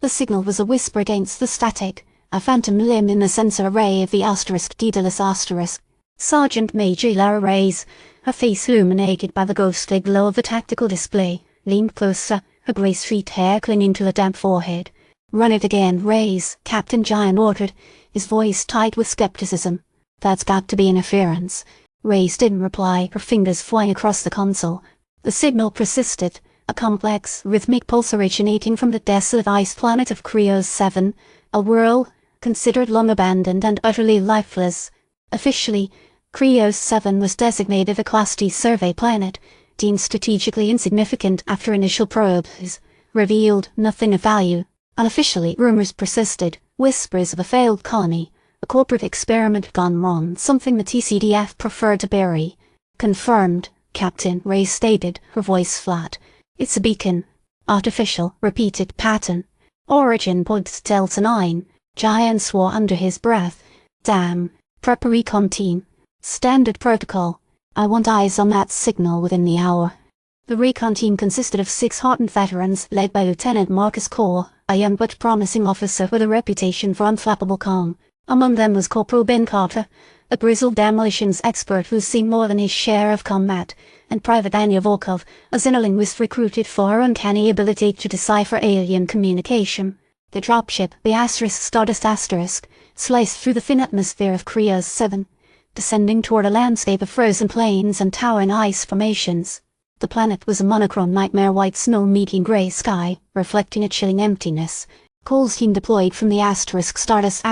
The signal was a whisper against the static, a phantom limb in the sensor array of the Daedalus. Sergeant Major Lara Reyes, her face illuminated by the ghostly glow of the tactical display, leaned closer, her grey streaked hair clinging to her damp forehead. "Run it again, Reyes," Captain Giant ordered, his voice tight with skepticism. "That's got to be interference." Reyes didn't reply, her fingers flying across the console. The signal persisted, a complex, rhythmic pulse originating from the desolate ice planet of Kryll 7, a world considered long abandoned and utterly lifeless. Officially, Kryll 7 was designated a Class D survey planet, deemed strategically insignificant after initial probes revealed nothing of value. Unofficially, rumors persisted, whispers of a failed colony, a corporate experiment gone wrong, something the TCDF preferred to bury. "Confirmed," Captain Reyes stated, her voice flat. "It's a beacon. Artificial, repeated pattern. Origin points Delta 9. Giant swore under his breath. Damn. Prep a recon team. Standard protocol. I want eyes on that signal within the hour." The recon team consisted of 6 hardened veterans led by Lieutenant Marcus Core, a young but promising officer with a reputation for unflappable calm. Among them was Corporal Ben Carter, a grizzled demolitions expert who's seen more than his share of combat, and Private Anya Volkov, a xenolinguist recruited for her uncanny ability to decipher alien communication. The dropship, the Stardust sliced through the thin atmosphere of Kryll 7, descending toward a landscape of frozen plains and towering ice formations. The planet was a monochrome nightmare white snow meeting grey sky, reflecting a chilling emptiness. Cole's team deployed from the Stardust,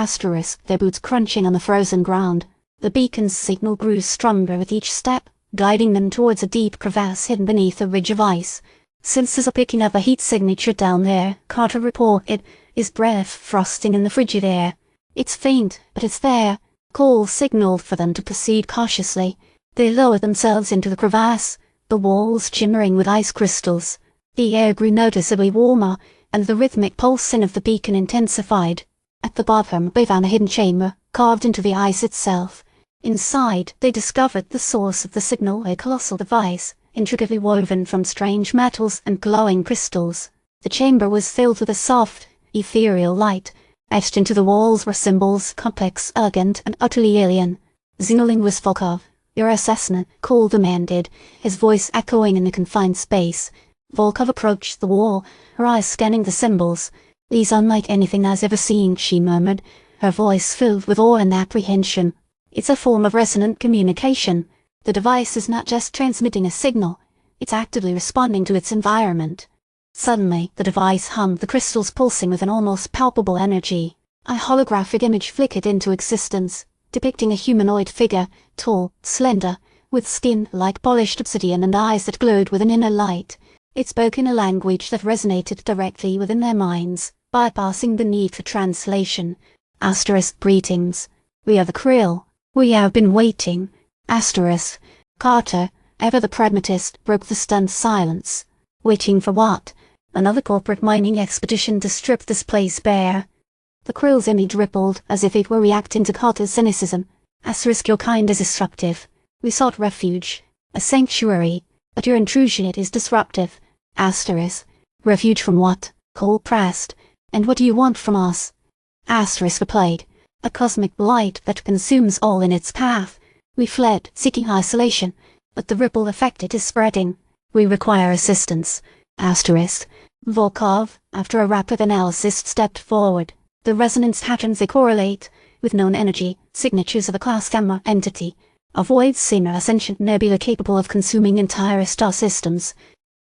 their boots crunching on the frozen ground. The beacon's signal grew stronger with each step, guiding them towards a deep crevasse hidden beneath a ridge of ice. "Sensors are picking up a heat signature down there," Carter reported, his breath frosting in the frigid air. "It's faint, but it's there." Cole signaled for them to proceed cautiously. They lowered themselves into the crevasse, the walls shimmering with ice crystals. The air grew noticeably warmer, and the rhythmic pulsing of the beacon intensified. At the bottom they found a hidden chamber, carved into the ice itself. Inside, they discovered the source of the signal, a colossal device, intricately woven from strange metals and glowing crystals. The chamber was filled with a soft, ethereal light. Etched into the walls were symbols, complex, elegant, and utterly alien. "Xenolinguist Volkov, your assessment," Cole demanded, his voice echoing in the confined space. Volkov approached the wall, her eyes scanning the symbols. "These are unlike anything I've ever seen," she murmured, her voice filled with awe and apprehension. "It's a form of resonant communication. The device is not just transmitting a signal, it's actively responding to its environment." Suddenly, the device hummed, the crystals pulsing with an almost palpable energy. A holographic image flickered into existence, depicting a humanoid figure, tall, slender, with skin like polished obsidian and eyes that glowed with an inner light. It spoke in a language that resonated directly within their minds, bypassing the need for translation. "Greetings. We are the Kryll. We have been waiting." Carter, ever the pragmatist, broke the stunned silence. "Waiting for what?" "Another corporate mining expedition to strip this place bare." The Kryll's image rippled, as if it were reacting to Carter's cynicism. "Your kind is disruptive. We sought refuge, a sanctuary, but your intrusion it is disruptive." "Refuge from what?" Cole pressed. "And what do you want from us?" Replied. "A cosmic blight that consumes all in its path. We fled, seeking isolation, but the ripple effect it is spreading. We require assistance." Volkov, after a rapid analysis, stepped forward. "The resonance patterns they correlate with known energy, signatures of a Class Gamma entity, a void singer, a sentient nebula capable of consuming entire star systems."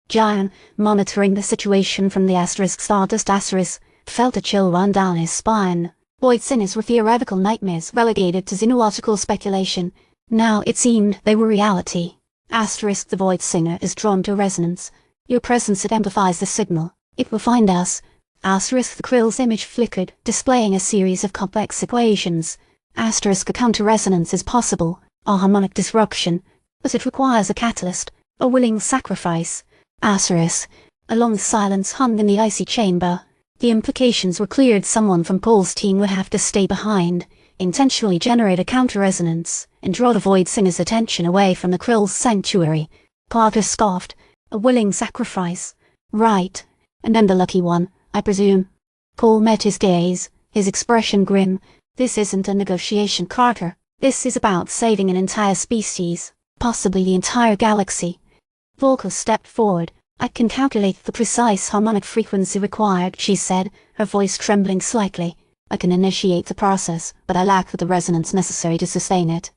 Giant, monitoring the situation from the Stardust, felt a chill run down his spine. Void singers were theoretical nightmares relegated to xenological speculation. Now it seemed they were reality. The void singer is drawn to resonance. Your presence it amplifies the signal. It will find us. The Kryll's image flickered, displaying a series of complex equations. A counter-resonance is possible, a harmonic disruption, but it requires a catalyst, a willing sacrifice. A long silence hung in the icy chamber. The implications were cleared. Someone from Cole's team would have to stay behind, intentionally generate a counter-resonance, and draw the Void Singer's attention away from the Kryll's sanctuary. Carter scoffed. "A willing sacrifice. Right. And I'm the lucky one, I presume." Cole met his gaze, his expression grim. This isn't a negotiation, Carter. This is about saving an entire species, possibly the entire galaxy. Volko stepped forward. I can calculate the precise harmonic frequency required, she said, her voice trembling slightly. I can initiate the process, but I lack the resonance necessary to sustain it.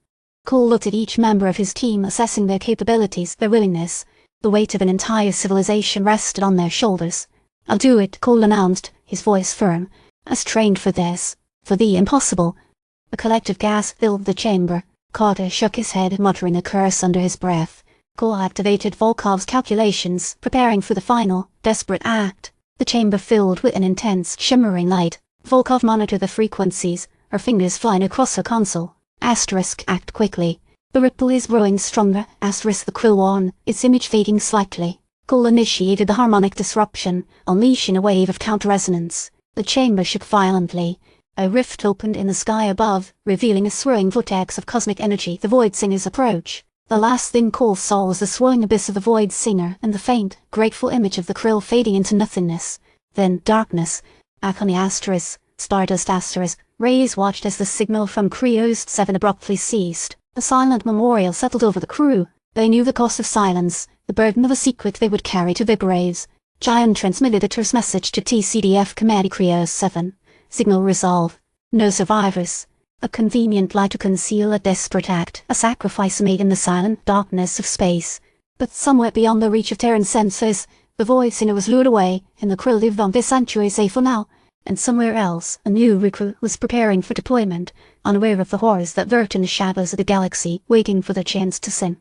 Cole looked at each member of his team, assessing their capabilities, their willingness. The weight of an entire civilization rested on their shoulders. I'll do it, Cole announced, his voice firm. I was trained for this, for the impossible. A collective gasp filled the chamber. Carter shook his head, muttering a curse under his breath. Cole activated Volkov's calculations, preparing for the final, desperate act. The chamber filled with an intense, shimmering light. Volkov monitored the frequencies, her fingers flying across her console. Asterisk, act quickly. The ripple is growing stronger. Asterisk, the Kryll on, its image fading slightly. Cole initiated the harmonic disruption, unleashing a wave of counter-resonance. The chamber shook violently. A rift opened in the sky above, revealing a swirling vortex of cosmic energy. The Void Singer's approach. The last thing Cole saw was the swirling abyss of the Void Singer and the faint, grateful image of the Kryll fading into nothingness. Then darkness. Acony asterisk, Stardust asterisk. Reyes watched as the signal from Kryos 7 abruptly ceased. A silent memorial settled over the crew. They knew the cost of silence, the burden of a secret they would carry to their graves. Giant transmitted a terse message to TCDF Command Kryos 7. Signal resolve. No survivors. A convenient lie to conceal a desperate act, a sacrifice made in the silent darkness of space. But somewhere beyond the reach of Terran sensors, the Void Singer was lured away, and the Kryll lived on this sanctuary safe for now. And somewhere else, a new recruit was preparing for deployment, unaware of the horrors that lurked in the shadows of the galaxy, waiting for their chance to sin.